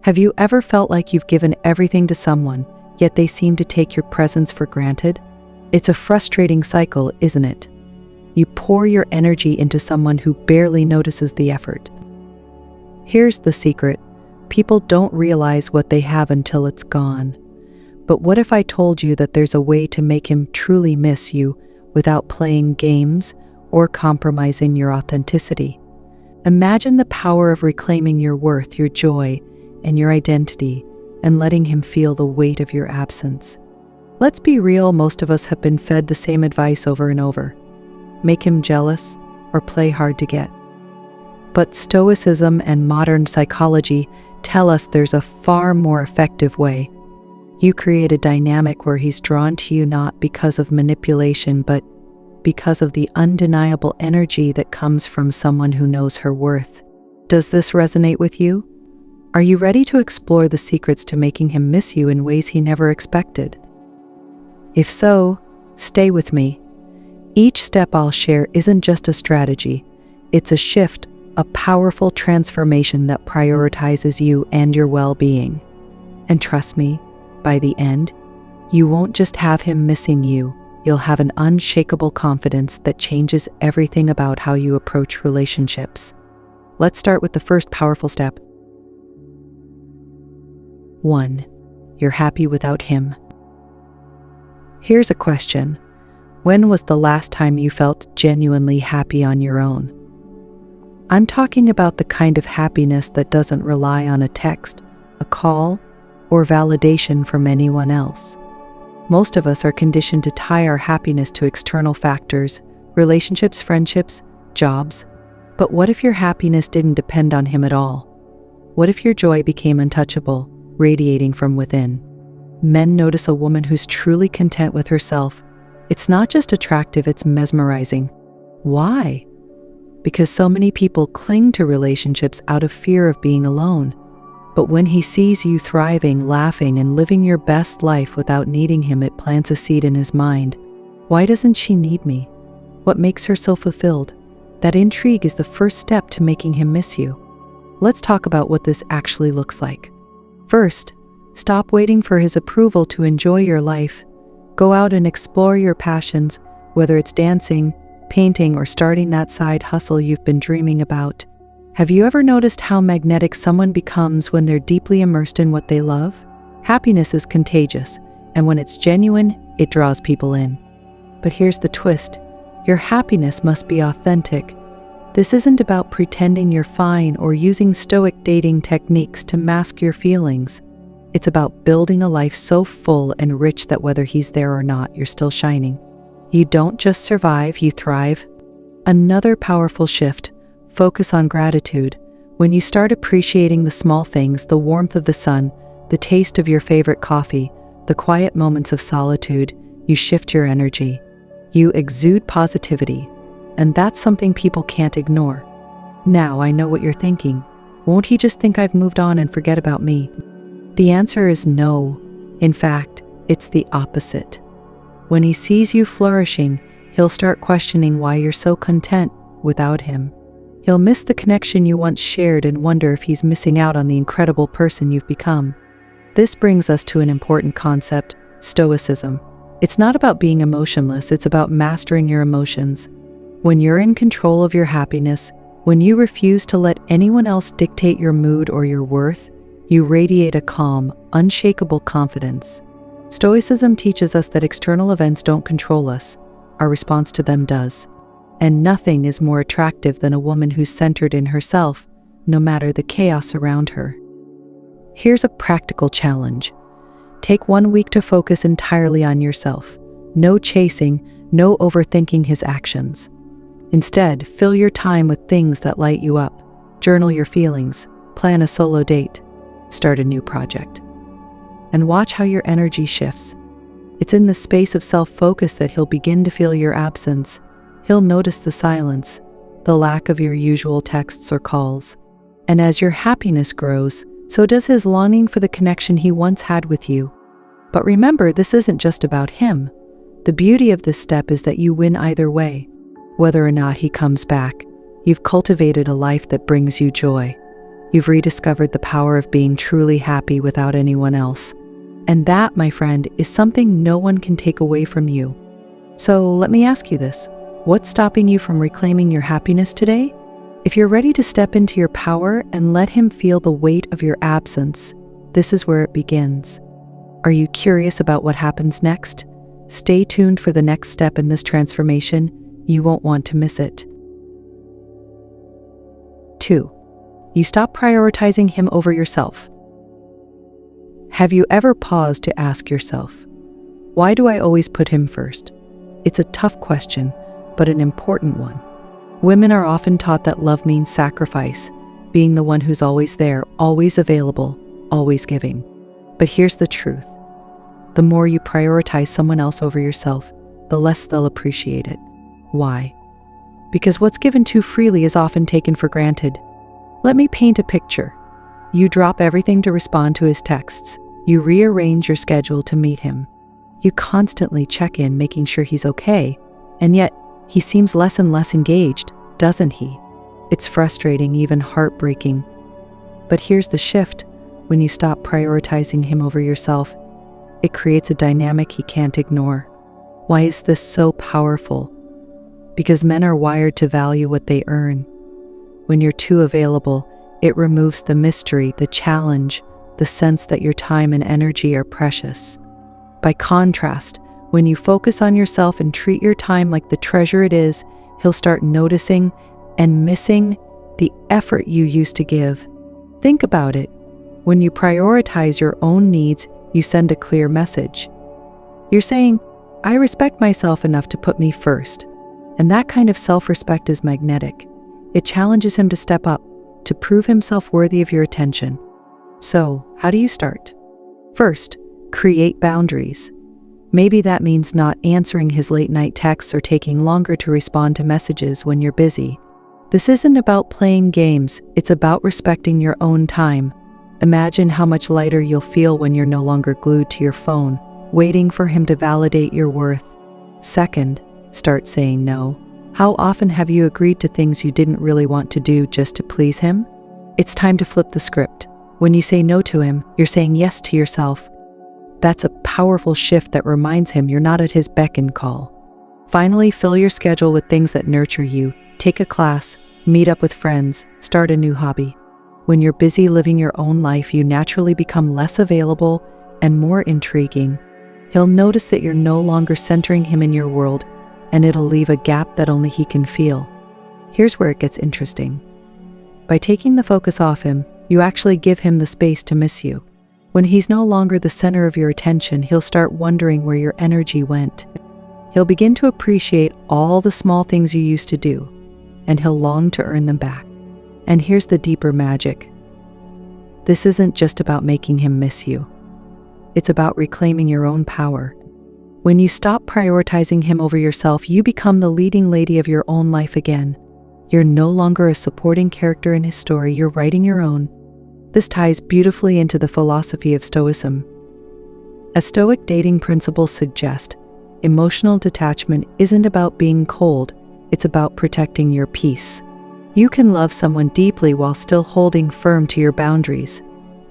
Have you ever felt like you've given everything to someone, yet they seem to take your presence for granted? It's a frustrating cycle, isn't it? You pour your energy into someone who barely notices the effort. Here's the secret. People don't realize what they have until it's gone. But what if I told you that there's a way to make him truly miss you without playing games or compromising your authenticity? Imagine the power of reclaiming your worth, your joy, and your identity, and letting him feel the weight of your absence. Let's be real, most of us have been fed the same advice over and over. Make him jealous or play hard to get. But Stoicism and modern psychology tell us there's a far more effective way. You create a dynamic where he's drawn to you not because of manipulation, but because of the undeniable energy that comes from someone who knows her worth. Does this resonate with you? Are you ready to explore the secrets to making him miss you in ways he never expected? If so, stay with me. Each step I'll share isn't just a strategy, it's a shift, a powerful transformation that prioritizes you and your well-being. And trust me, by the end, you won't just have him missing you, you'll have an unshakable confidence that changes everything about how you approach relationships. Let's start with the first powerful step. 1. You're happy without him. Here's a question. When was the last time you felt genuinely happy on your own? I'm talking about the kind of happiness that doesn't rely on a text, a call, or validation from anyone else. Most of us are conditioned to tie our happiness to external factors, relationships, friendships, jobs. But what if your happiness didn't depend on him at all? What if your joy became untouchable, radiating from within? Men notice a woman who's truly content with herself. It's not just attractive, it's mesmerizing. Why? Because so many people cling to relationships out of fear of being alone. But when he sees you thriving, laughing, and living your best life without needing him, it plants a seed in his mind. Why doesn't she need me? What makes her so fulfilled? That intrigue is the first step to making him miss you. Let's talk about what this actually looks like. First, stop waiting for his approval to enjoy your life. Go out and explore your passions, whether it's dancing, painting, or starting that side hustle you've been dreaming about. Have you ever noticed how magnetic someone becomes when they're deeply immersed in what they love? Happiness is contagious, and when it's genuine, it draws people in. But here's the twist. Your happiness must be authentic. This isn't about pretending you're fine or using Stoic dating techniques to mask your feelings. It's about building a life so full and rich that whether he's there or not, you're still shining. You don't just survive, you thrive. Another powerful shift. Focus on gratitude. When you start appreciating the small things, the warmth of the sun, the taste of your favorite coffee, the quiet moments of solitude, you shift your energy. You exude positivity, and that's something people can't ignore. Now I know what you're thinking. Won't he just think I've moved on and forget about me? The answer is no. In fact, it's the opposite. When he sees you flourishing, he'll start questioning why you're so content without him. He'll miss the connection you once shared and wonder if he's missing out on the incredible person you've become. This brings us to an important concept, stoicism. It's not about being emotionless, it's about mastering your emotions. When you're in control of your happiness, when you refuse to let anyone else dictate your mood or your worth, you radiate a calm, unshakable confidence. Stoicism teaches us that external events don't control us, our response to them does. And nothing is more attractive than a woman who's centered in herself, no matter the chaos around her. Here's a practical challenge. Take 1 week to focus entirely on yourself. No chasing, no overthinking his actions. Instead, fill your time with things that light you up. Journal your feelings, plan a solo date, start a new project. And watch how your energy shifts. It's in the space of self-focus that he'll begin to feel your absence. He'll notice the silence, the lack of your usual texts or calls. And as your happiness grows, so does his longing for the connection he once had with you. But remember, this isn't just about him. The beauty of this step is that you win either way. Whether or not he comes back, you've cultivated a life that brings you joy. You've rediscovered the power of being truly happy without anyone else. And that, my friend, is something no one can take away from you. So let me ask you this. What's stopping you from reclaiming your happiness today? If you're ready to step into your power and let him feel the weight of your absence, this is where it begins. Are you curious about what happens next? Stay tuned for the next step in this transformation. You won't want to miss it. 2. You stop prioritizing him over yourself. Have you ever paused to ask yourself, why do I always put him first? It's a tough question, but an important one. Women are often taught that love means sacrifice, being the one who's always there, always available, always giving. But here's the truth. The more you prioritize someone else over yourself, the less they'll appreciate it. Why? Because what's given too freely is often taken for granted. Let me paint a picture. You drop everything to respond to his texts. You rearrange your schedule to meet him. You constantly check in, making sure he's okay, and yet he seems less and less engaged, doesn't he? It's frustrating, even heartbreaking. But here's the shift. When you stop prioritizing him over yourself, it creates a dynamic he can't ignore. Why is this so powerful? Because men are wired to value what they earn. When you're too available, it removes the mystery, the challenge, the sense that your time and energy are precious. By contrast, when you focus on yourself and treat your time like the treasure it is, he'll start noticing and missing the effort you used to give. Think about it. When you prioritize your own needs, you send a clear message. You're saying, I respect myself enough to put me first. And that kind of self-respect is magnetic. It challenges him to step up, to prove himself worthy of your attention. So, how do you start? First, create boundaries. Maybe that means not answering his late-night texts or taking longer to respond to messages when you're busy. This isn't about playing games, it's about respecting your own time. Imagine how much lighter you'll feel when you're no longer glued to your phone, waiting for him to validate your worth. Second, start saying no. How often have you agreed to things you didn't really want to do just to please him? It's time to flip the script. When you say no to him, you're saying yes to yourself. That's a powerful shift that reminds him you're not at his beck and call. Finally, fill your schedule with things that nurture you. Take a class, meet up with friends, start a new hobby. When you're busy living your own life, you naturally become less available and more intriguing. He'll notice that you're no longer centering him in your world, and it'll leave a gap that only he can feel. Here's where it gets interesting. By taking the focus off him, you actually give him the space to miss you. When he's no longer the center of your attention, he'll start wondering where your energy went. He'll begin to appreciate all the small things you used to do, and he'll long to earn them back. And here's the deeper magic. This isn't just about making him miss you. It's about reclaiming your own power. When you stop prioritizing him over yourself, you become the leading lady of your own life again. You're no longer a supporting character in his story, you're writing your own. This ties beautifully into the philosophy of Stoicism. As Stoic dating principles suggest, emotional detachment isn't about being cold, it's about protecting your peace. You can love someone deeply while still holding firm to your boundaries.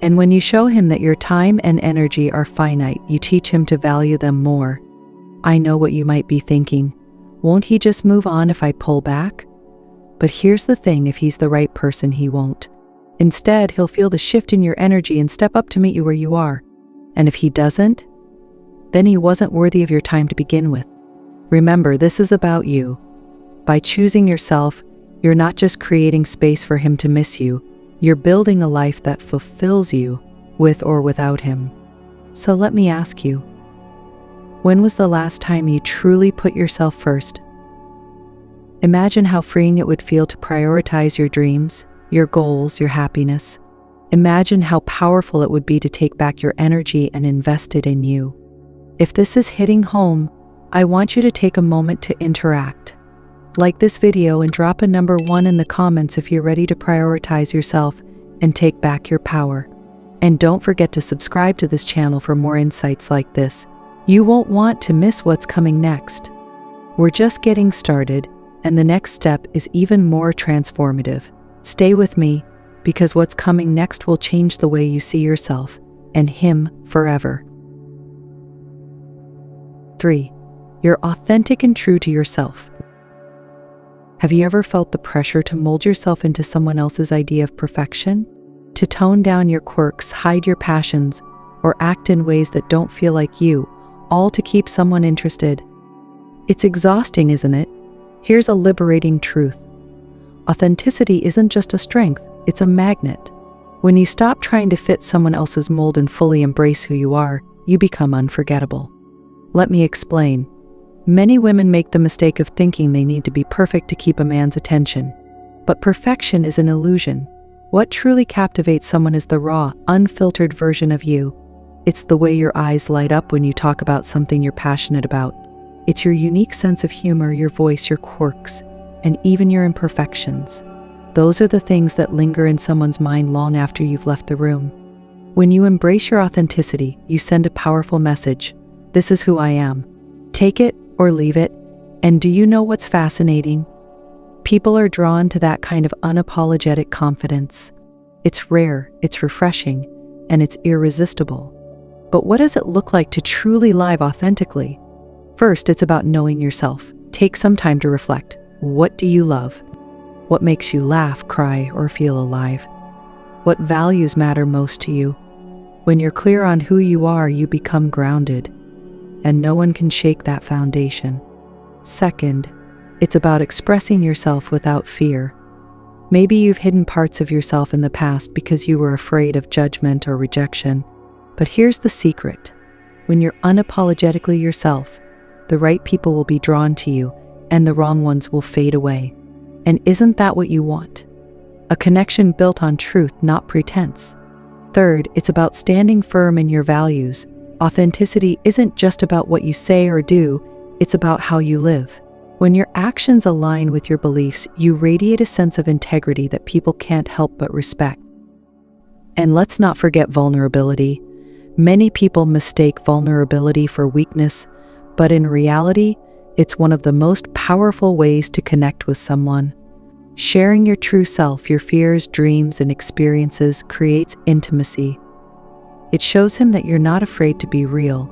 And when you show him that your time and energy are finite, you teach him to value them more. I know what you might be thinking. Won't he just move on if I pull back? But here's the thing, if he's the right person, he won't. Instead, he'll feel the shift in your energy and step up to meet you where you are. And if he doesn't, then he wasn't worthy of your time to begin with. Remember, this is about you. By choosing yourself, you're not just creating space for him to miss you, you're building a life that fulfills you, with or without him. So let me ask you, when was the last time you truly put yourself first? Imagine how freeing it would feel to prioritize your dreams, your goals, your happiness. Imagine how powerful it would be to take back your energy and invest it in you. If this is hitting home, I want you to take a moment to interact. Like this video and drop a number 1 in the comments if you're ready to prioritize yourself and take back your power. And don't forget to subscribe to this channel for more insights like this. You won't want to miss what's coming next. We're just getting started, and the next step is even more transformative. Stay with me, because what's coming next will change the way you see yourself and him forever. 3. You're authentic and true to yourself. Have you ever felt the pressure to mold yourself into someone else's idea of perfection? To tone down your quirks, hide your passions, or act in ways that don't feel like you, all to keep someone interested? It's exhausting, isn't it? Here's a liberating truth. Authenticity isn't just a strength, it's a magnet. When you stop trying to fit someone else's mold and fully embrace who you are, you become unforgettable. Let me explain. Many women make the mistake of thinking they need to be perfect to keep a man's attention. But perfection is an illusion. What truly captivates someone is the raw, unfiltered version of you. It's the way your eyes light up when you talk about something you're passionate about. It's your unique sense of humor, your voice, your quirks, and even your imperfections. Those are the things that linger in someone's mind long after you've left the room. When you embrace your authenticity, you send a powerful message. This is who I am. Take it or leave it. And do you know what's fascinating? People are drawn to that kind of unapologetic confidence. It's rare, it's refreshing, and it's irresistible. But what does it look like to truly live authentically? First, it's about knowing yourself. Take some time to reflect. What do you love? What makes you laugh, cry, or feel alive? What values matter most to you? When you're clear on who you are, you become grounded, and no one can shake that foundation. Second, it's about expressing yourself without fear. Maybe you've hidden parts of yourself in the past because you were afraid of judgment or rejection. But here's the secret. When you're unapologetically yourself, the right people will be drawn to you, and the wrong ones will fade away. And isn't that what you want? A connection built on truth, not pretense. Third, it's about standing firm in your values. Authenticity isn't just about what you say or do, it's about how you live. When your actions align with your beliefs, you radiate a sense of integrity that people can't help but respect. And let's not forget vulnerability. Many people mistake vulnerability for weakness, but in reality, it's one of the most powerful ways to connect with someone. Sharing your true self, your fears, dreams, and experiences creates intimacy. It shows him that you're not afraid to be real.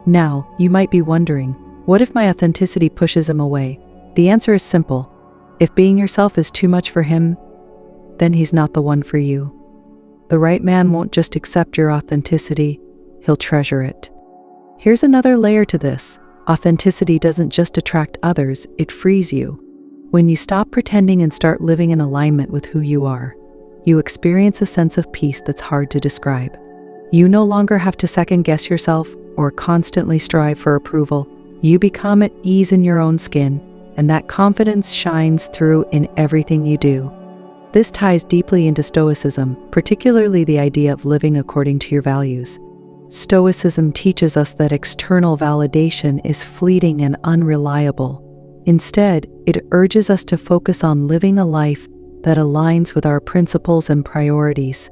Now, you might be wondering, what if my authenticity pushes him away? The answer is simple. If being yourself is too much for him, then he's not the one for you. The right man won't just accept your authenticity, he'll treasure it. Here's another layer to this. Authenticity doesn't just attract others, it frees you. When you stop pretending and start living in alignment with who you are, you experience a sense of peace that's hard to describe. You no longer have to second-guess yourself or constantly strive for approval. You become at ease in your own skin, and that confidence shines through in everything you do. This ties deeply into Stoicism, particularly the idea of living according to your values. Stoicism teaches us that external validation is fleeting and unreliable. Instead, it urges us to focus on living a life that aligns with our principles and priorities.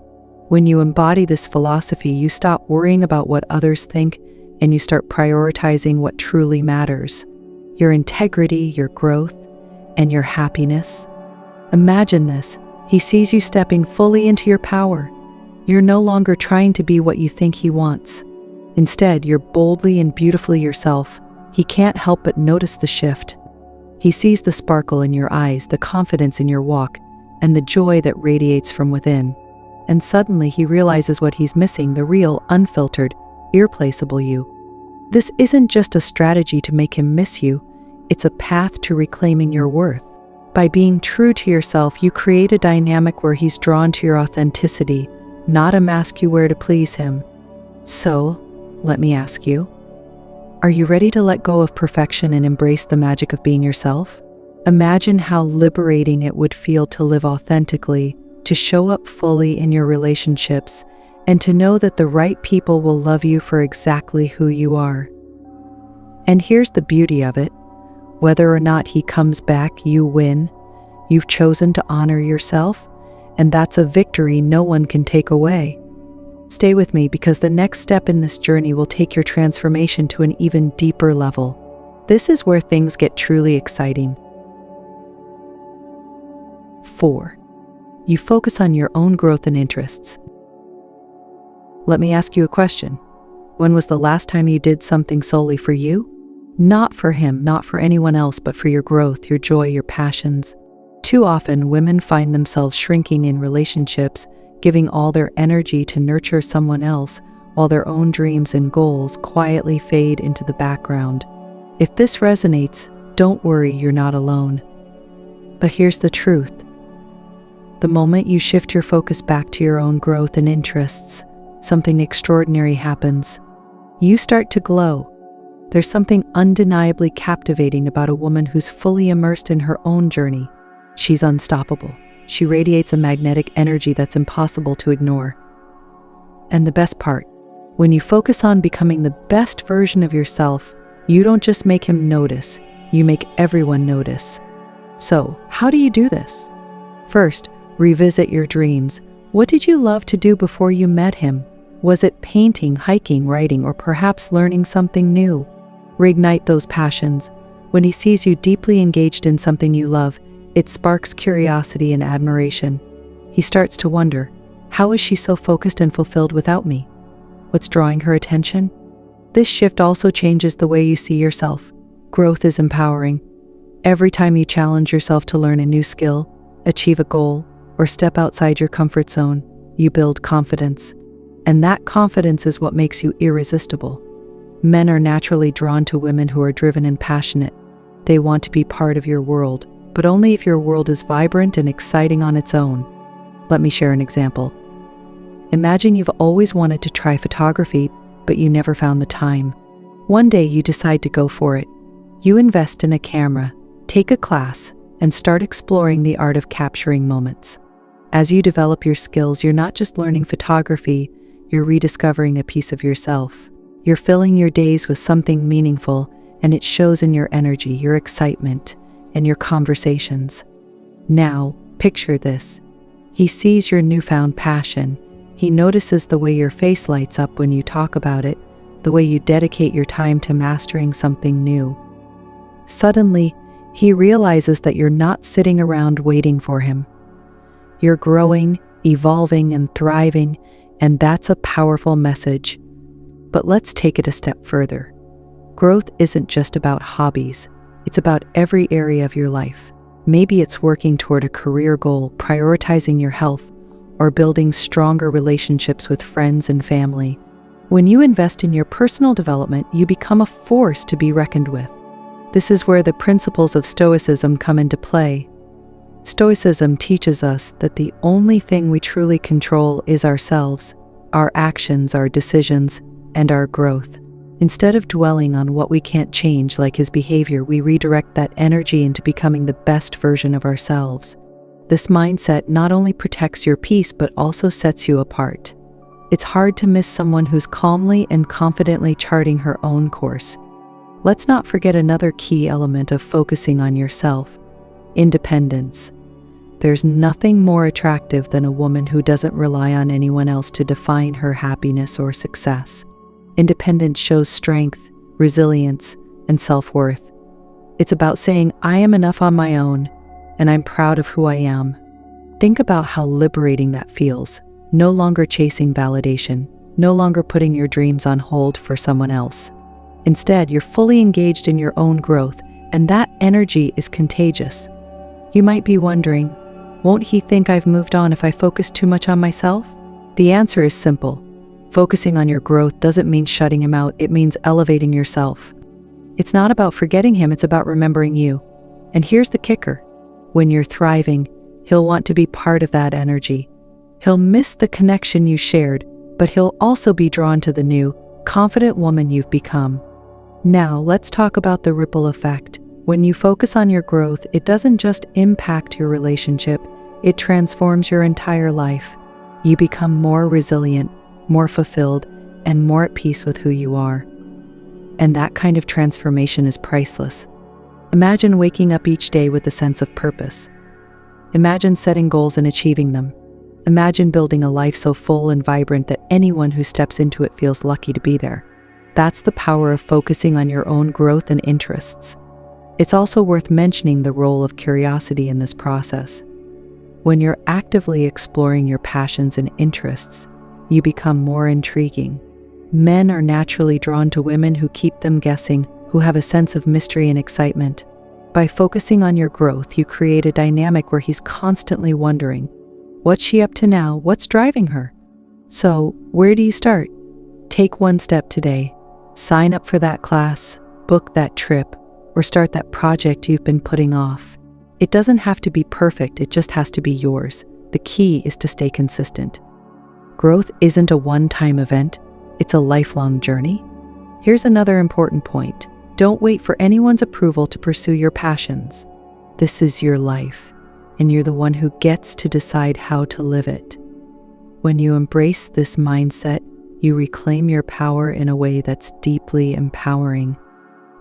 When you embody this philosophy, you stop worrying about what others think and you start prioritizing what truly matters: your integrity, your growth, and your happiness. Imagine this. He sees you stepping fully into your power. You're no longer trying to be what you think he wants. Instead, you're boldly and beautifully yourself. He can't help but notice the shift. He sees the sparkle in your eyes, the confidence in your walk, and the joy that radiates from within. And suddenly he realizes what he's missing: the real, unfiltered, irreplaceable you. This isn't just a strategy to make him miss you, it's a path to reclaiming your worth. By being true to yourself, you create a dynamic where he's drawn to your authenticity, not a mask you wear to please him. So, let me ask you, are you ready to let go of perfection and embrace the magic of being yourself? Imagine how liberating it would feel to live authentically, to show up fully in your relationships, and to know that the right people will love you for exactly who you are. And here's the beauty of it. Whether or not he comes back, you win. You've chosen to honor yourself, and that's a victory no one can take away. Stay with me, because the next step in this journey will take your transformation to an even deeper level. This is where things get truly exciting. 4. You focus on your own growth and interests. Let me ask you a question. When was the last time you did something solely for you? Not for him, not for anyone else, but for your growth, your joy, your passions. Too often, women find themselves shrinking in relationships, giving all their energy to nurture someone else, while their own dreams and goals quietly fade into the background. If this resonates, don't worry, you're not alone. But here's the truth. The moment you shift your focus back to your own growth and interests, something extraordinary happens. You start to glow. There's something undeniably captivating about a woman who's fully immersed in her own journey. She's unstoppable. She radiates a magnetic energy that's impossible to ignore. And the best part, when you focus on becoming the best version of yourself, you don't just make him notice, you make everyone notice. So, how do you do this? First, revisit your dreams. What did you love to do before you met him? Was it painting, hiking, writing, or perhaps learning something new? Reignite those passions. When he sees you deeply engaged in something you love, it sparks curiosity and admiration. He starts to wonder, how is she so focused and fulfilled without me? What's drawing her attention? This shift also changes the way you see yourself. Growth is empowering. Every time you challenge yourself to learn a new skill, achieve a goal, or step outside your comfort zone, you build confidence. And that confidence is what makes you irresistible. Men are naturally drawn to women who are driven and passionate. They want to be part of your world, but only if your world is vibrant and exciting on its own. Let me share an example. Imagine you've always wanted to try photography, but you never found the time. One day you decide to go for it. You invest in a camera, take a class, and start exploring the art of capturing moments. As you develop your skills, you're not just learning photography, you're rediscovering a piece of yourself. You're filling your days with something meaningful, and it shows in your energy, your excitement, and your conversations. Now, picture this. He sees your newfound passion. He notices the way your face lights up when you talk about it, the way you dedicate your time to mastering something new. Suddenly, he realizes that you're not sitting around waiting for him. You're growing, evolving, and thriving, and that's a powerful message. But let's take it a step further. Growth isn't just about hobbies. It's about every area of your life. Maybe it's working toward a career goal, prioritizing your health, or building stronger relationships with friends and family. When you invest in your personal development, you become a force to be reckoned with. This is where the principles of Stoicism come into play. Stoicism teaches us that the only thing we truly control is ourselves, our actions, our decisions, and our growth. Instead of dwelling on what we can't change, like his behavior, we redirect that energy into becoming the best version of ourselves. This mindset not only protects your peace, but also sets you apart. It's hard to miss someone who's calmly and confidently charting her own course. Let's not forget another key element of focusing on yourself: independence. There's nothing more attractive than a woman who doesn't rely on anyone else to define her happiness or success. Independence shows strength, resilience, and self-worth. It's about saying, I am enough on my own, and I'm proud of who I am. Think about how liberating that feels. No longer chasing validation, no longer putting your dreams on hold for someone else. Instead, you're fully engaged in your own growth, and that energy is contagious. You might be wondering, won't he think I've moved on if I focus too much on myself? The answer is simple. Focusing on your growth doesn't mean shutting him out, it means elevating yourself. It's not about forgetting him, it's about remembering you. And here's the kicker. When you're thriving, he'll want to be part of that energy. He'll miss the connection you shared, but he'll also be drawn to the new, confident woman you've become. Now, let's talk about the ripple effect. When you focus on your growth, it doesn't just impact your relationship, it transforms your entire life. You become more resilient, more fulfilled, and more at peace with who you are. And that kind of transformation is priceless. Imagine waking up each day with a sense of purpose. Imagine setting goals and achieving them. Imagine building a life so full and vibrant that anyone who steps into it feels lucky to be there. That's the power of focusing on your own growth and interests. It's also worth mentioning the role of curiosity in this process. When you're actively exploring your passions and interests, you become more intriguing. Men are naturally drawn to women who keep them guessing, who have a sense of mystery and excitement. By focusing on your growth, you create a dynamic where he's constantly wondering, what's she up to now? What's driving her? So, where do you start? Take one step today. Sign up for that class, book that trip, or start that project you've been putting off. It doesn't have to be perfect, it just has to be yours. The key is to stay consistent. Growth isn't a one-time event, it's a lifelong journey. Here's another important point. Don't wait for anyone's approval to pursue your passions. This is your life, and you're the one who gets to decide how to live it. When you embrace this mindset, you reclaim your power in a way that's deeply empowering.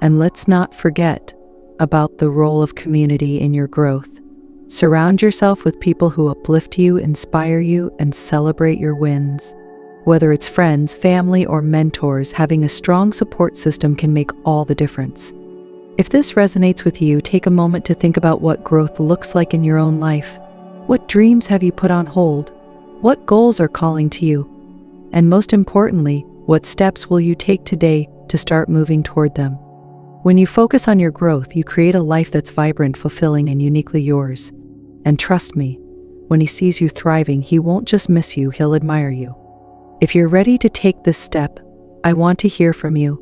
And let's not forget about the role of community in your growth. Surround yourself with people who uplift you, inspire you, and celebrate your wins. Whether it's friends, family, or mentors, having a strong support system can make all the difference. If this resonates with you, take a moment to think about what growth looks like in your own life. What dreams have you put on hold? What goals are calling to you? And most importantly, what steps will you take today to start moving toward them? When you focus on your growth, you create a life that's vibrant, fulfilling, and uniquely yours. And trust me, when he sees you thriving, he won't just miss you, he'll admire you. If you're ready to take this step, I want to hear from you.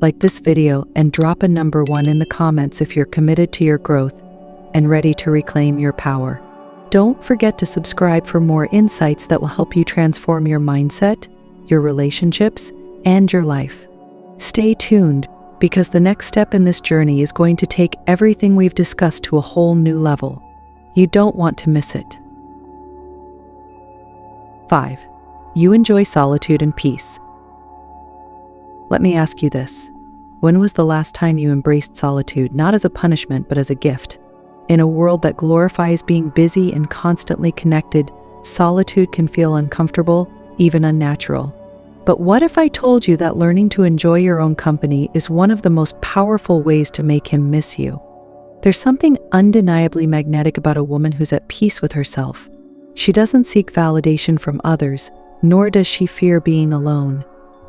Like this video and drop a number 1 in the comments if you're committed to your growth and ready to reclaim your power. Don't forget to subscribe for more insights that will help you transform your mindset, your relationships, and your life. Stay tuned, because the next step in this journey is going to take everything we've discussed to a whole new level. You don't want to miss it. 5. You enjoy solitude and peace. Let me ask you this. When was the last time you embraced solitude, not as a punishment, but as a gift? In a world that glorifies being busy and constantly connected, solitude can feel uncomfortable, even unnatural. But what if I told you that learning to enjoy your own company is one of the most powerful ways to make him miss you? There's something undeniably magnetic about a woman who's at peace with herself. She doesn't seek validation from others, nor does she fear being alone.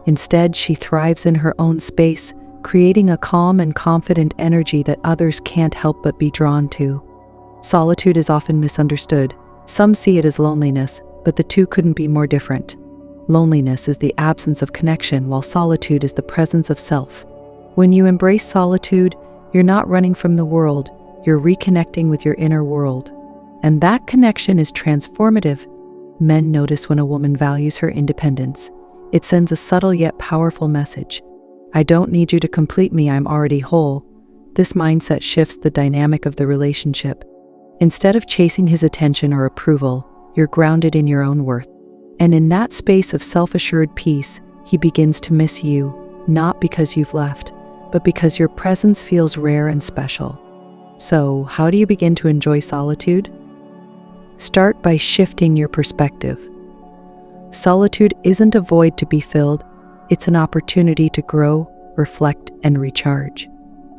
Instead, she thrives in her own space, creating a calm and confident energy that others can't help but be drawn to. Solitude is often misunderstood. Some see it as loneliness, but the two couldn't be more different. Loneliness is the absence of connection, while solitude is the presence of self. When you embrace solitude, you're not running from the world, you're reconnecting with your inner world. And that connection is transformative. Men notice when a woman values her independence. It sends a subtle yet powerful message. I don't need you to complete me, I'm already whole. This mindset shifts the dynamic of the relationship. Instead of chasing his attention or approval, you're grounded in your own worth. And in that space of self-assured peace, he begins to miss you, not because you've left, but because your presence feels rare and special. So, how do you begin to enjoy solitude? Start by shifting your perspective. Solitude isn't a void to be filled, it's an opportunity to grow, reflect, and recharge.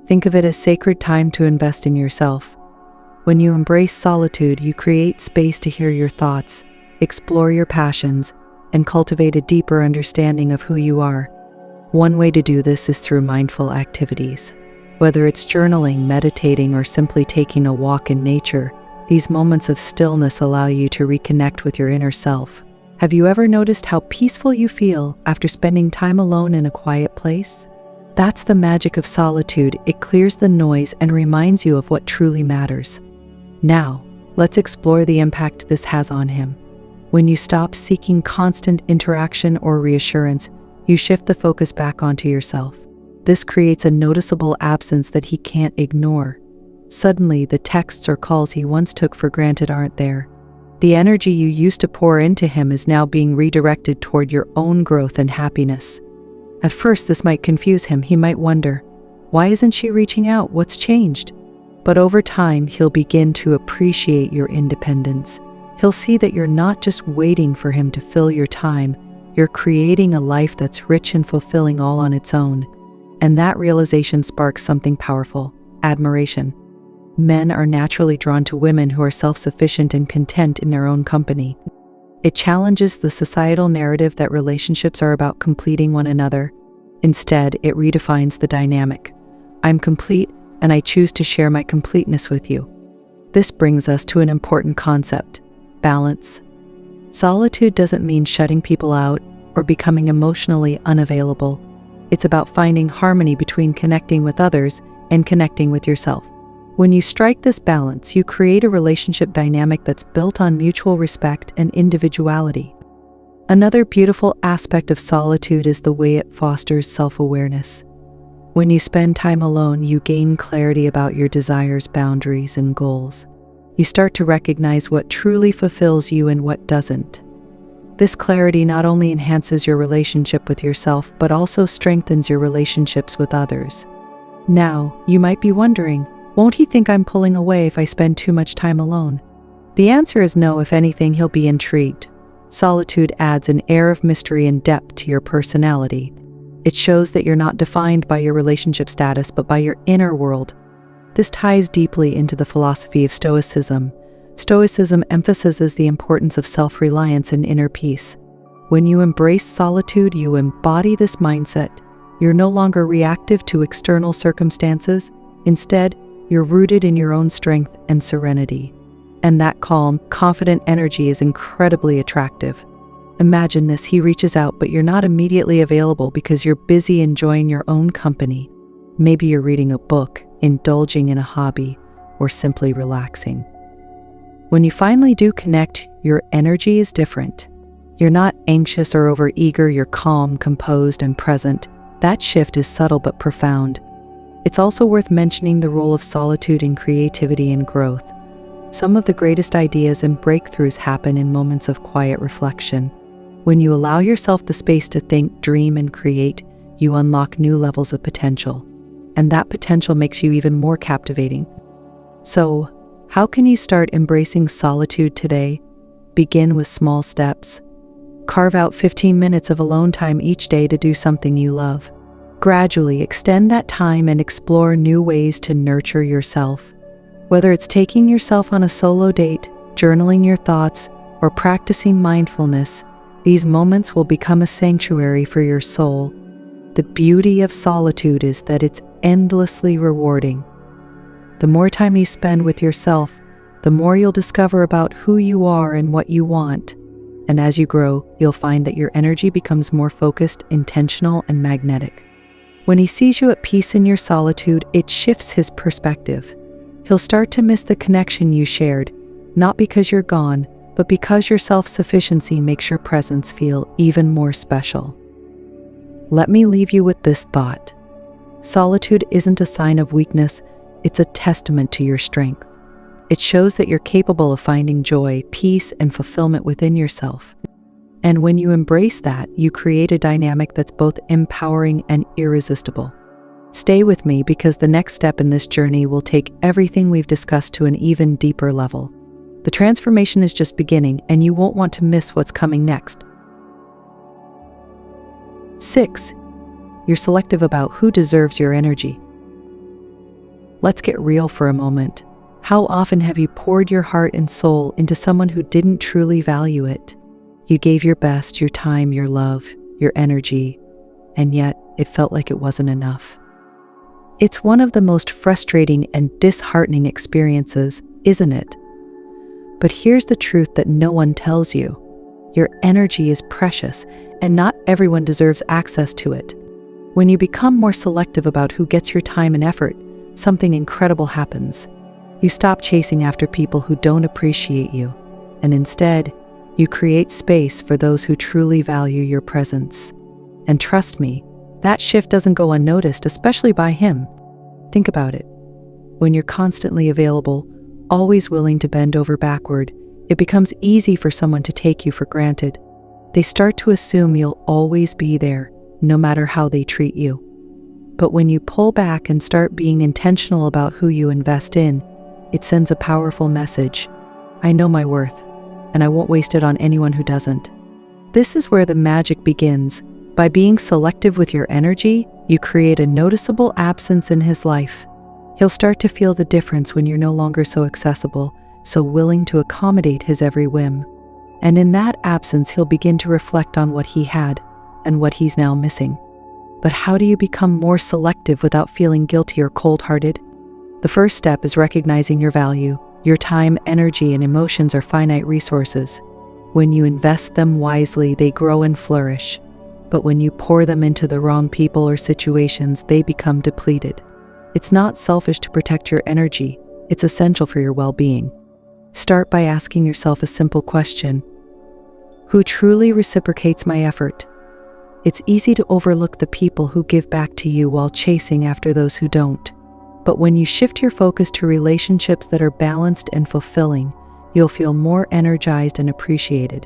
Think of it as sacred time to invest in yourself. When you embrace solitude, you create space to hear your thoughts, explore your passions, and cultivate a deeper understanding of who you are. One way to do this is through mindful activities. Whether it's journaling, meditating, or simply taking a walk in nature, these moments of stillness allow you to reconnect with your inner self. Have you ever noticed how peaceful you feel after spending time alone in a quiet place? That's the magic of solitude. It clears the noise and reminds you of what truly matters. Now, let's explore the impact this has on him. When you stop seeking constant interaction or reassurance, you shift the focus back onto yourself. This creates a noticeable absence that he can't ignore. Suddenly, the texts or calls he once took for granted aren't there. The energy you used to pour into him is now being redirected toward your own growth and happiness. At first, this might confuse him. He might wonder, why isn't she reaching out? What's changed? But over time, he'll begin to appreciate your independence. He'll see that you're not just waiting for him to fill your time, you're creating a life that's rich and fulfilling all on its own. And that realization sparks something powerful: admiration. Men are naturally drawn to women who are self-sufficient and content in their own company. It challenges the societal narrative that relationships are about completing one another. Instead, it redefines the dynamic. I'm complete, and I choose to share my completeness with you. This brings us to an important concept: balance. Solitude doesn't mean shutting people out or becoming emotionally unavailable. It's about finding harmony between connecting with others and connecting with yourself. When you strike this balance, you create a relationship dynamic that's built on mutual respect and individuality. Another beautiful aspect of solitude is the way it fosters self-awareness. When you spend time alone, you gain clarity about your desires, boundaries, and goals. You start to recognize what truly fulfills you and what doesn't. This clarity not only enhances your relationship with yourself, but also strengthens your relationships with others. Now, you might be wondering, won't he think I'm pulling away if I spend too much time alone? The answer is no. If anything, he'll be intrigued. Solitude adds an air of mystery and depth to your personality. It shows that you're not defined by your relationship status, but by your inner world. This ties deeply into the philosophy of Stoicism. Stoicism emphasizes the importance of self-reliance and inner peace. When you embrace solitude, you embody this mindset. You're no longer reactive to external circumstances. Instead, you're rooted in your own strength and serenity. And that calm, confident energy is incredibly attractive. Imagine this: he reaches out, but you're not immediately available because you're busy enjoying your own company. Maybe you're reading a book, indulging in a hobby, or simply relaxing. When you finally do connect, your energy is different. You're not anxious or overeager, you're calm, composed, and present. That shift is subtle but profound. It's also worth mentioning the role of solitude in creativity and growth. Some of the greatest ideas and breakthroughs happen in moments of quiet reflection. When you allow yourself the space to think, dream, and create, you unlock new levels of potential. And that potential makes you even more captivating. So, how can you start embracing solitude today? Begin with small steps. Carve out 15 minutes of alone time each day to do something you love. Gradually extend that time and explore new ways to nurture yourself. Whether it's taking yourself on a solo date, journaling your thoughts, or practicing mindfulness, these moments will become a sanctuary for your soul. The beauty of solitude is that it's endlessly rewarding. The more time you spend with yourself, the more you'll discover about who you are and what you want. And as you grow, you'll find that your energy becomes more focused, intentional, and magnetic. When he sees you at peace in your solitude, it shifts his perspective. He'll start to miss the connection you shared, not because you're gone, but because your self-sufficiency makes your presence feel even more special. Let me leave you with this thought. Solitude isn't a sign of weakness, it's a testament to your strength. It shows that you're capable of finding joy, peace, and fulfillment within yourself. And when you embrace that, you create a dynamic that's both empowering and irresistible. Stay with me, because the next step in this journey will take everything we've discussed to an even deeper level. The transformation is just beginning, and you won't want to miss what's coming next. 6. You're selective about who deserves your energy. Let's get real for a moment. How often have you poured your heart and soul into someone who didn't truly value it? You gave your best, your time, your love, your energy, and yet it felt like it wasn't enough. It's one of the most frustrating and disheartening experiences, isn't it? But here's the truth that no one tells you. Your energy is precious, and not everyone deserves access to it. When you become more selective about who gets your time and effort, something incredible happens. You stop chasing after people who don't appreciate you, and instead, you create space for those who truly value your presence. And trust me, that shift doesn't go unnoticed, especially by him. Think about it. When you're constantly available, always willing to bend over backward, it becomes easy for someone to take you for granted. They start to assume you'll always be there, no matter how they treat you. But when you pull back and start being intentional about who you invest in, it sends a powerful message. I know my worth, and I won't waste it on anyone who doesn't. This is where the magic begins. By being selective with your energy, you create a noticeable absence in his life. He'll start to feel the difference when you're no longer so accessible, so willing to accommodate his every whim. And in that absence, he'll begin to reflect on what he had and what he's now missing. But how do you become more selective without feeling guilty or cold-hearted? The first step is recognizing your value. Your time, energy, and emotions are finite resources. When you invest them wisely, they grow and flourish. But when you pour them into the wrong people or situations, they become depleted. It's not selfish to protect your energy. It's essential for your well-being. Start by asking yourself a simple question. Who truly reciprocates my effort? It's easy to overlook the people who give back to you while chasing after those who don't. But when you shift your focus to relationships that are balanced and fulfilling, you'll feel more energized and appreciated.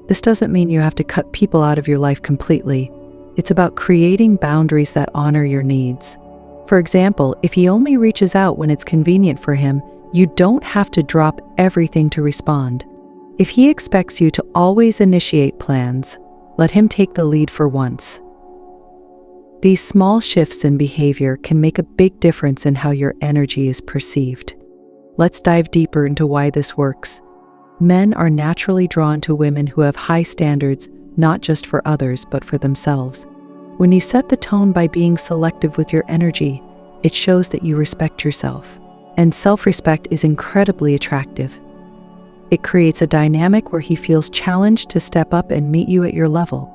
This doesn't mean you have to cut people out of your life completely. It's about creating boundaries that honor your needs. For example, if he only reaches out when it's convenient for him, you don't have to drop everything to respond. If he expects you to always initiate plans, let him take the lead for once. These small shifts in behavior can make a big difference in how your energy is perceived. Let's dive deeper into why this works. Men are naturally drawn to women who have high standards, not just for others, but for themselves. When you set the tone by being selective with your energy, it shows that you respect yourself. And self-respect is incredibly attractive. It creates a dynamic where he feels challenged to step up and meet you at your level.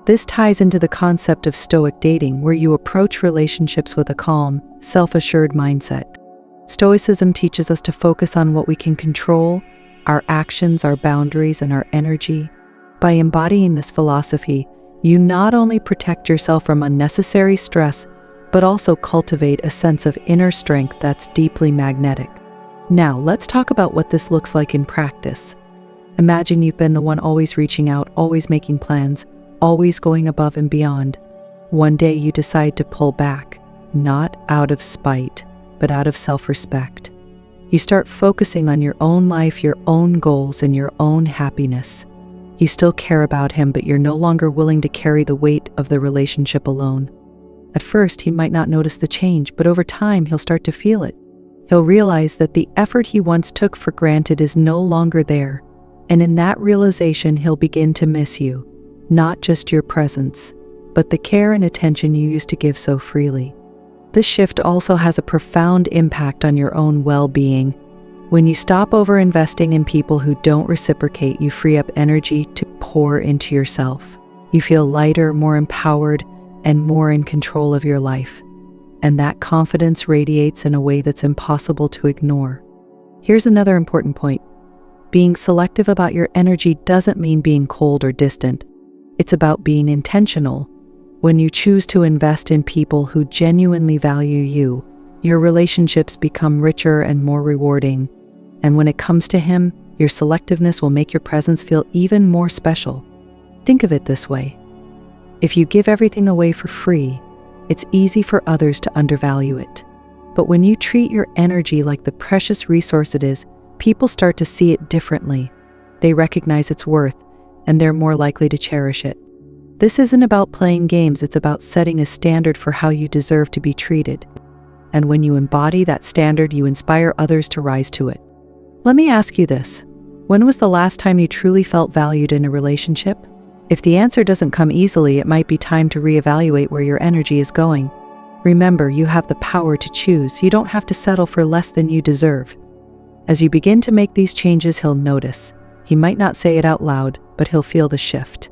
This ties into the concept of Stoic dating, where you approach relationships with a calm, self-assured mindset. Stoicism teaches us to focus on what we can control, our actions, our boundaries, and our energy. By embodying this philosophy, you not only protect yourself from unnecessary stress, but also cultivate a sense of inner strength that's deeply magnetic. Now, let's talk about what this looks like in practice. Imagine you've been the one always reaching out, always making plans, always going above and beyond. One day you decide to pull back, not out of spite, but out of self-respect. You start focusing on your own life, your own goals, and your own happiness. You still care about him, but you're no longer willing to carry the weight of the relationship alone. At first, he might not notice the change, but over time, he'll start to feel it. He'll realize that the effort he once took for granted is no longer there. And in that realization, he'll begin to miss you. Not just your presence, but the care and attention you used to give so freely. This shift also has a profound impact on your own well-being. When you stop over-investing in people who don't reciprocate, you free up energy to pour into yourself. You feel lighter, more empowered, and more in control of your life. And that confidence radiates in a way that's impossible to ignore. Here's another important point. Being selective about your energy doesn't mean being cold or distant. It's about being intentional. When you choose to invest in people who genuinely value you, your relationships become richer and more rewarding. And when it comes to him, your selectiveness will make your presence feel even more special. Think of it this way. If you give everything away for free, it's easy for others to undervalue it. But when you treat your energy like the precious resource it is, people start to see it differently. They recognize its worth, and they're more likely to cherish it. This isn't about playing games, it's about setting a standard for how you deserve to be treated. And when you embody that standard, you inspire others to rise to it. Let me ask you this. When was the last time you truly felt valued in a relationship? If the answer doesn't come easily, it might be time to reevaluate where your energy is going. Remember, you have the power to choose. You don't have to settle for less than you deserve. As you begin to make these changes, he'll notice. He might not say it out loud, but he'll feel the shift.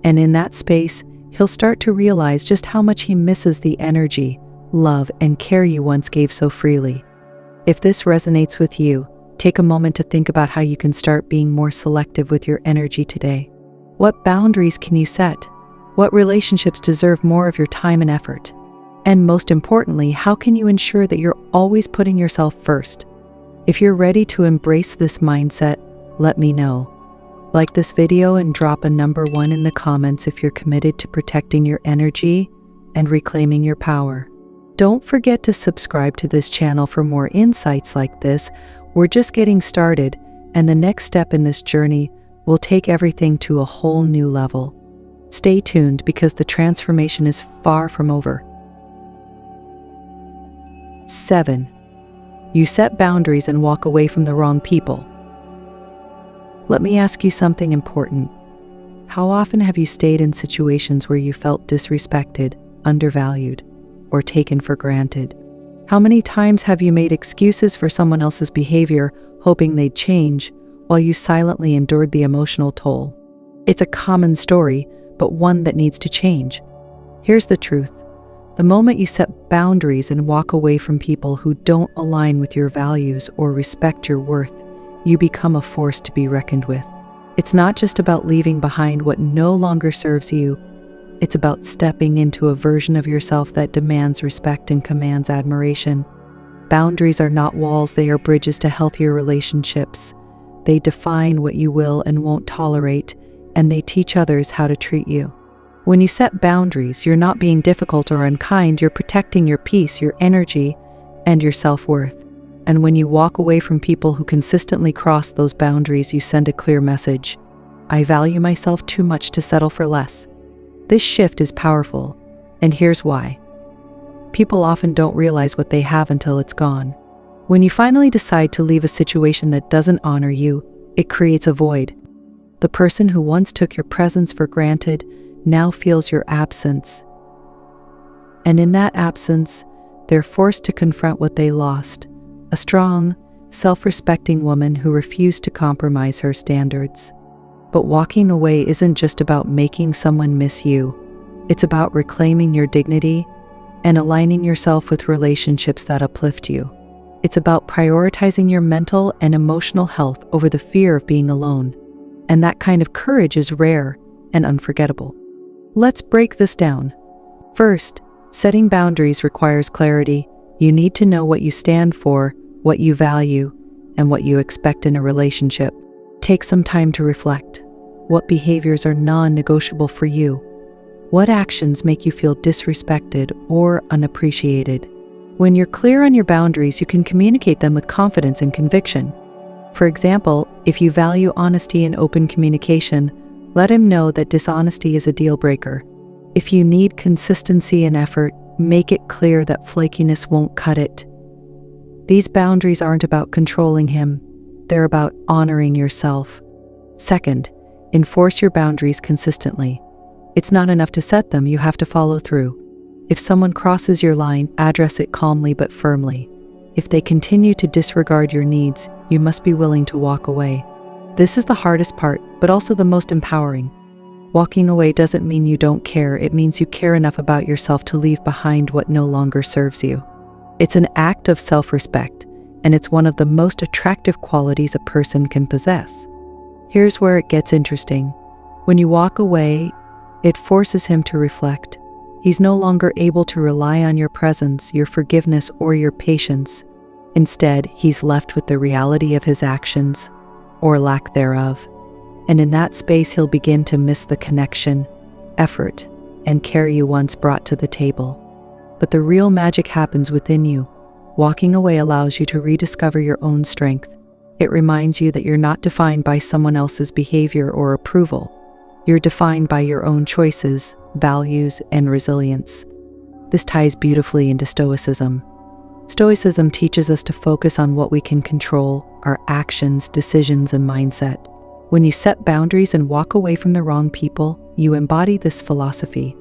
And in that space, he'll start to realize just how much he misses the energy, love, and care you once gave so freely. If this resonates with you, take a moment to think about how you can start being more selective with your energy today. What boundaries can you set? What relationships deserve more of your time and effort? And most importantly, how can you ensure that you're always putting yourself first? If you're ready to embrace this mindset, let me know. Like this video and drop a number 1 in the comments if you're committed to protecting your energy and reclaiming your power. Don't forget to subscribe to this channel for more insights like this. We're just getting started, and the next step in this journey will take everything to a whole new level. Stay tuned because the transformation is far from over. 7. You set boundaries and walk away from the wrong people. Let me ask you something important. How often have you stayed in situations where you felt disrespected, undervalued, or taken for granted? How many times have you made excuses for someone else's behavior, hoping they'd change, while you silently endured the emotional toll? It's a common story, but one that needs to change. Here's the truth. The moment you set boundaries and walk away from people who don't align with your values or respect your worth, you become a force to be reckoned with. It's not just about leaving behind what no longer serves you. It's about stepping into a version of yourself that demands respect and commands admiration. Boundaries are not walls, they are bridges to healthier relationships. They define what you will and won't tolerate, and they teach others how to treat you. When you set boundaries, you're not being difficult or unkind, you're protecting your peace, your energy, and your self-worth. And when you walk away from people who consistently cross those boundaries, you send a clear message. I value myself too much to settle for less. This shift is powerful, and here's why. People often don't realize what they have until it's gone. When you finally decide to leave a situation that doesn't honor you, it creates a void. The person who once took your presence for granted now feels your absence. And in that absence, they're forced to confront what they lost. A strong, self-respecting woman who refused to compromise her standards. But walking away isn't just about making someone miss you. It's about reclaiming your dignity and aligning yourself with relationships that uplift you. It's about prioritizing your mental and emotional health over the fear of being alone. And that kind of courage is rare and unforgettable. Let's break this down. First, setting boundaries requires clarity. You need to know what you stand for, what you value, and what you expect in a relationship. Take some time to reflect. What behaviors are non-negotiable for you? What actions make you feel disrespected or unappreciated? When you're clear on your boundaries, you can communicate them with confidence and conviction. For example, if you value honesty and open communication, let him know that dishonesty is a deal breaker. If you need consistency and effort, make it clear that flakiness won't cut it. These boundaries aren't about controlling him. They're about honoring yourself. Second, enforce your boundaries consistently. It's not enough to set them, you have to follow through. If someone crosses your line, address it calmly but firmly. If they continue to disregard your needs, you must be willing to walk away. This is the hardest part, but also the most empowering. Walking away doesn't mean you don't care, it means you care enough about yourself to leave behind what no longer serves you. It's an act of self-respect, and it's one of the most attractive qualities a person can possess. Here's where it gets interesting. When you walk away, it forces him to reflect. He's no longer able to rely on your presence, your forgiveness, or your patience. Instead, he's left with the reality of his actions, or lack thereof. And in that space, he'll begin to miss the connection, effort, and care you once brought to the table. But the real magic happens within you. Walking away allows you to rediscover your own strength. It reminds you that you're not defined by someone else's behavior or approval. You're defined by your own choices, values, and resilience. This ties beautifully into Stoicism. Stoicism teaches us to focus on what we can control, our actions, decisions, and mindset. When you set boundaries and walk away from the wrong people, you embody this philosophy.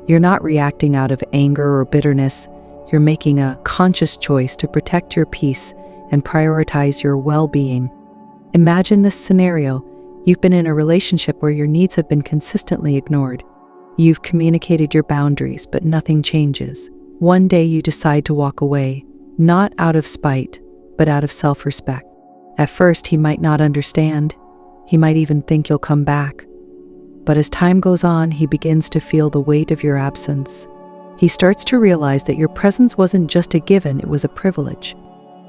You're not reacting out of anger or bitterness. You're making a conscious choice to protect your peace and prioritize your well-being. Imagine this scenario. You've been in a relationship where your needs have been consistently ignored. You've communicated your boundaries, but nothing changes. One day you decide to walk away, not out of spite, but out of self-respect. At first, he might not understand. He might even think you'll come back. But as time goes on, he begins to feel the weight of your absence. He starts to realize that your presence wasn't just a given, it was a privilege.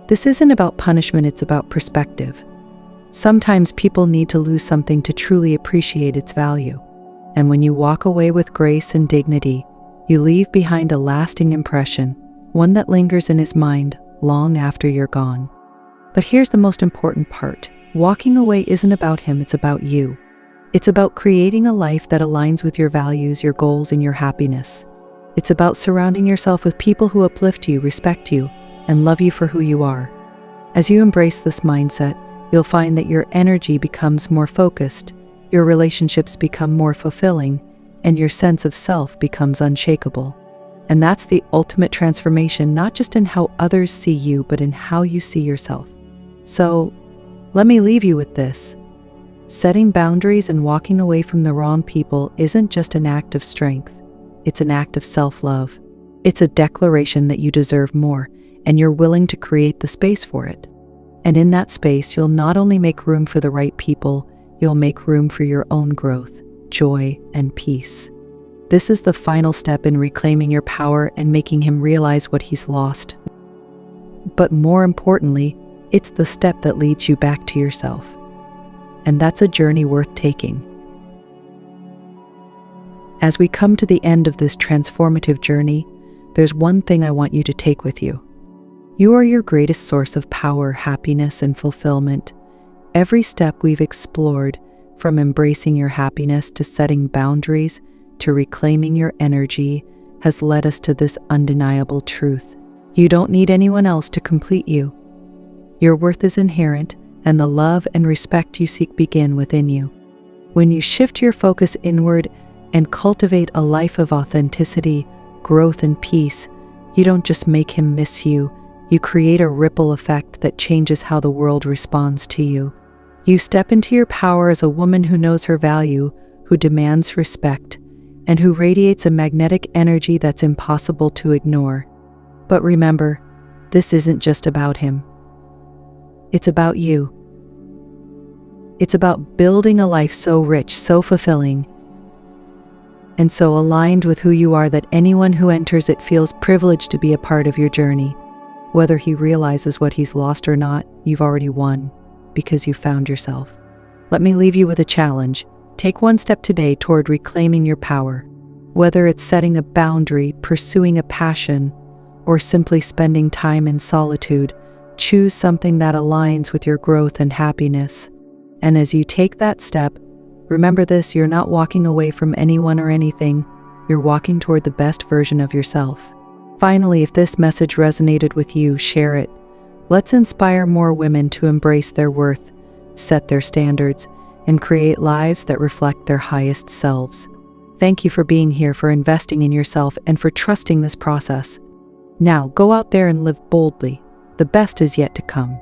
This isn't about punishment, it's about perspective. Sometimes people need to lose something to truly appreciate its value. And when you walk away with grace and dignity, you leave behind a lasting impression, one that lingers in his mind long after you're gone. But here's the most important part. Walking away isn't about him, it's about you. It's about creating a life that aligns with your values, your goals, and your happiness. It's about surrounding yourself with people who uplift you, respect you, and love you for who you are. As you embrace this mindset, you'll find that your energy becomes more focused, your relationships become more fulfilling, and your sense of self becomes unshakable. And that's the ultimate transformation, not just in how others see you, but in how you see yourself. So, let me leave you with this. Setting boundaries and walking away from the wrong people isn't just an act of strength. It's an act of self-love. It's a declaration that you deserve more, and you're willing to create the space for it. And in that space, you'll not only make room for the right people, you'll make room for your own growth, joy, and peace. This is the final step in reclaiming your power and making him realize what he's lost. But more importantly, it's the step that leads you back to yourself. And that's a journey worth taking. As we come to the end of this transformative journey, there's one thing I want you to take with you. You are your greatest source of power, happiness, and fulfillment. Every step we've explored, from embracing your happiness to setting boundaries to reclaiming your energy, has led us to this undeniable truth. You don't need anyone else to complete you. Your worth is inherent, and the love and respect you seek begin within you. When you shift your focus inward and cultivate a life of authenticity, growth, and peace, you don't just make him miss you, you create a ripple effect that changes how the world responds to you. You step into your power as a woman who knows her value, who demands respect, and who radiates a magnetic energy that's impossible to ignore. But remember, this isn't just about him. It's about you. It's about building a life so rich, so fulfilling, and so aligned with who you are that anyone who enters it feels privileged to be a part of your journey. Whether he realizes what he's lost or not, you've already won, because you found yourself. Let me leave you with a challenge. Take one step today toward reclaiming your power. Whether it's setting a boundary, pursuing a passion, or simply spending time in solitude, choose something that aligns with your growth and happiness. And as you take that step, remember this: you're not walking away from anyone or anything. You're walking toward the best version of yourself. Finally, if this message resonated with you, share it. Let's inspire more women to embrace their worth, set their standards, and create lives that reflect their highest selves. Thank you for being here, for investing in yourself, and for trusting this process. Now, go out there and live boldly. The best is yet to come.